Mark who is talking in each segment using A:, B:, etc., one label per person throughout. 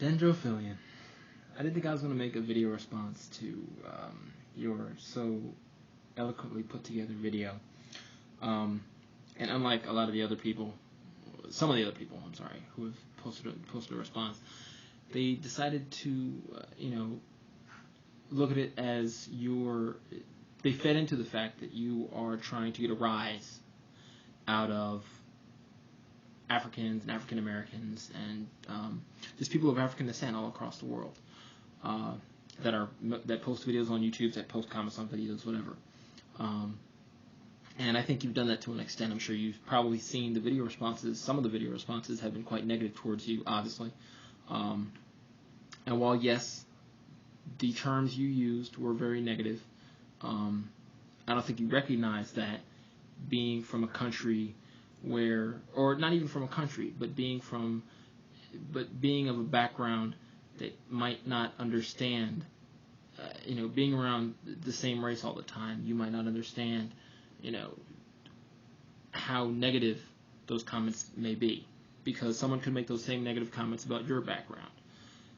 A: Dendrophilian. I didn't think I was going to make a video response to your so eloquently put together video. And unlike a lot of the other people, some of the other people, I'm sorry, who have posted a response, they decided to, look at it as they fed into the fact that you are trying to get a rise out of Africans and African Americans and just people of African descent all across the world that post videos on YouTube, that post comments on videos, whatever. And I think you've done that to an extent. I'm sure you've probably seen the video responses. Some of the video responses have been quite negative towards you, obviously. And while, yes, the terms you used were very negative, I don't think you recognize that being from a country where, or not even from a country, but being of a background that might not understand, being around the same race all the time, you might not understand, how negative those comments may be, because someone could make those same negative comments about your background,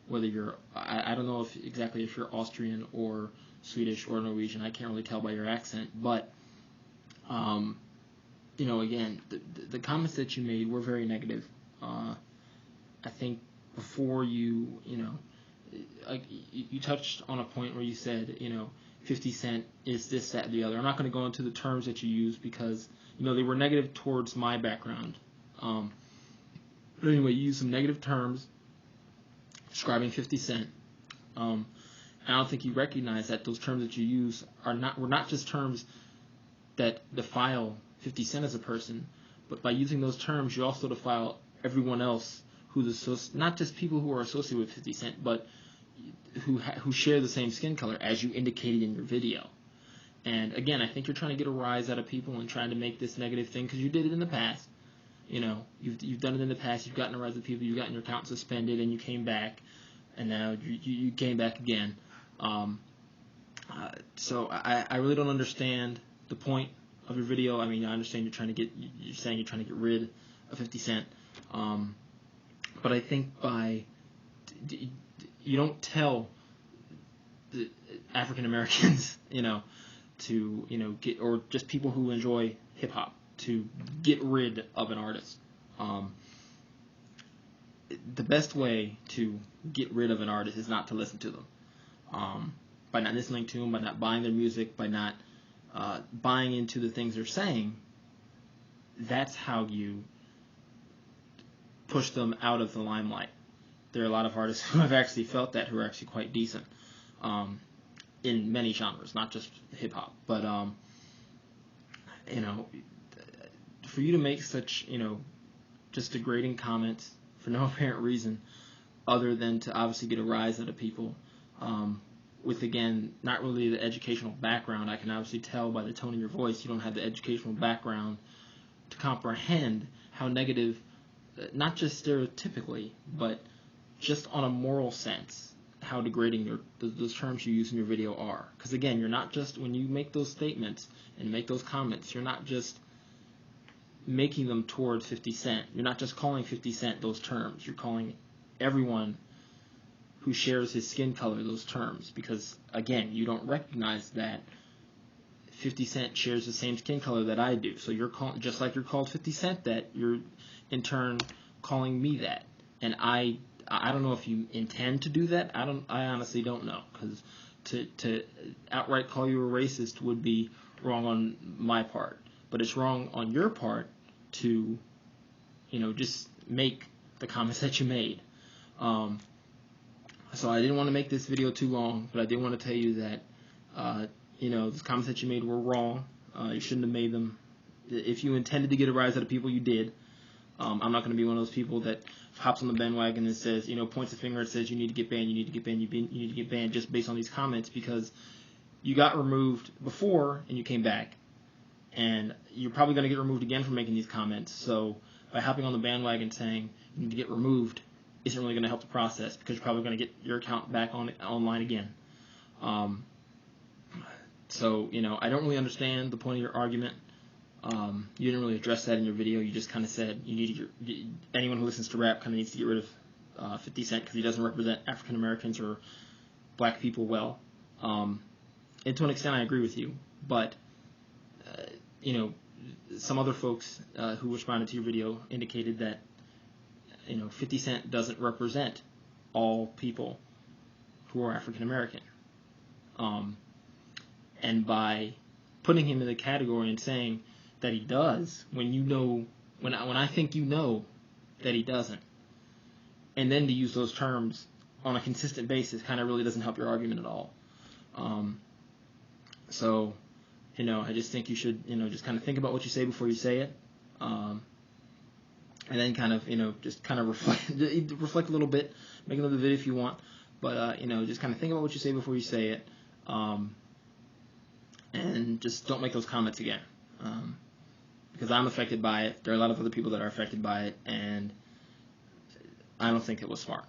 A: whether you're, I don't know exactly if you're Austrian or Swedish or Norwegian. I can't really tell by your accent, but again, the comments that you made were very negative. I think before you touched on a point where you said, 50 Cent is this, that, the other. I'm not going to go into the terms that you used because, they were negative towards my background. But anyway, you used some negative terms describing 50 Cent. I don't think you recognize that those terms that you use were not just terms that defile 50 Cent as a person, but by using those terms, you also defile everyone else who's not just people who are associated with 50 Cent, but who share the same skin color, as you indicated in your video. And again, I think you're trying to get a rise out of people and trying to make this negative thing, because you did it in the past. You've done it in the past. You've gotten a rise of people. You've gotten your account suspended, and you came back, and now you came back again. So I really don't understand the point of your video. I mean, I understand you're saying you're trying to get rid of 50 Cent. But I think you don't tell the African Americans, to get, or just people who enjoy hip hop, to get rid of an artist. The best way to get rid of an artist is not to listen to them. By not listening to them, by not buying their music, by not buying into the things they're saying, that's how you push them out of the limelight. There are a lot of artists who have actually felt that, who are actually quite decent in many genres, not just hip hop. But for you to make such just degrading comments for no apparent reason, other than to obviously get a rise out of people, with, again, not really the educational background. I can obviously tell by the tone of your voice you don't have the educational background to comprehend how negative, not just stereotypically, but just on a moral sense, how degrading those terms you use in your video are. Because again, you're not just, when you make those statements and make those comments, you're not just making them towards 50 Cent. You're not just calling 50 Cent those terms. You're calling everyone who shares his skin color those terms. Because again, you don't recognize that 50 Cent shares the same skin color that I do. So you're calling, just like you're called 50 Cent that, you're in turn calling me that. And I don't know if you intend to do that. I honestly don't know, because to outright call you a racist would be wrong on my part, but it's wrong on your part to just make the comments that you made. So I didn't want to make this video too long, but I did want to tell you that the comments that you made were wrong. You shouldn't have made them. If you intended to get a rise out of people, you did. I'm not going to be one of those people that hops on the bandwagon and says, points a finger and says, you need to get banned, you need to get banned, you need to get banned, just based on these comments, because you got removed before and you came back. And you're probably going to get removed again for making these comments. So by hopping on the bandwagon saying you need to get removed isn't really going to help the process, because you're probably going to get your account back online again. So, I don't really understand the point of your argument. You didn't really address that in your video. You just kind of said anyone who listens to rap kind of needs to get rid 50 Cent because he doesn't represent African Americans or black people well. And to an extent, I agree with you. But, some other folks who responded to your video indicated that, 50 Cent doesn't represent all people who are African American. And by putting him in the category and saying that he does, when I think that he doesn't, and then to use those terms on a consistent basis kind of really doesn't help your argument at all. So, I just think you should, just kind of think about what you say before you say it, and then kind of, just kind of reflect a little bit, make another video if you want, but, just kind of think about what you say before you say it, and just don't make those comments again, because I'm affected by it. There are a lot of other people that are affected by it, and I don't think it was smart.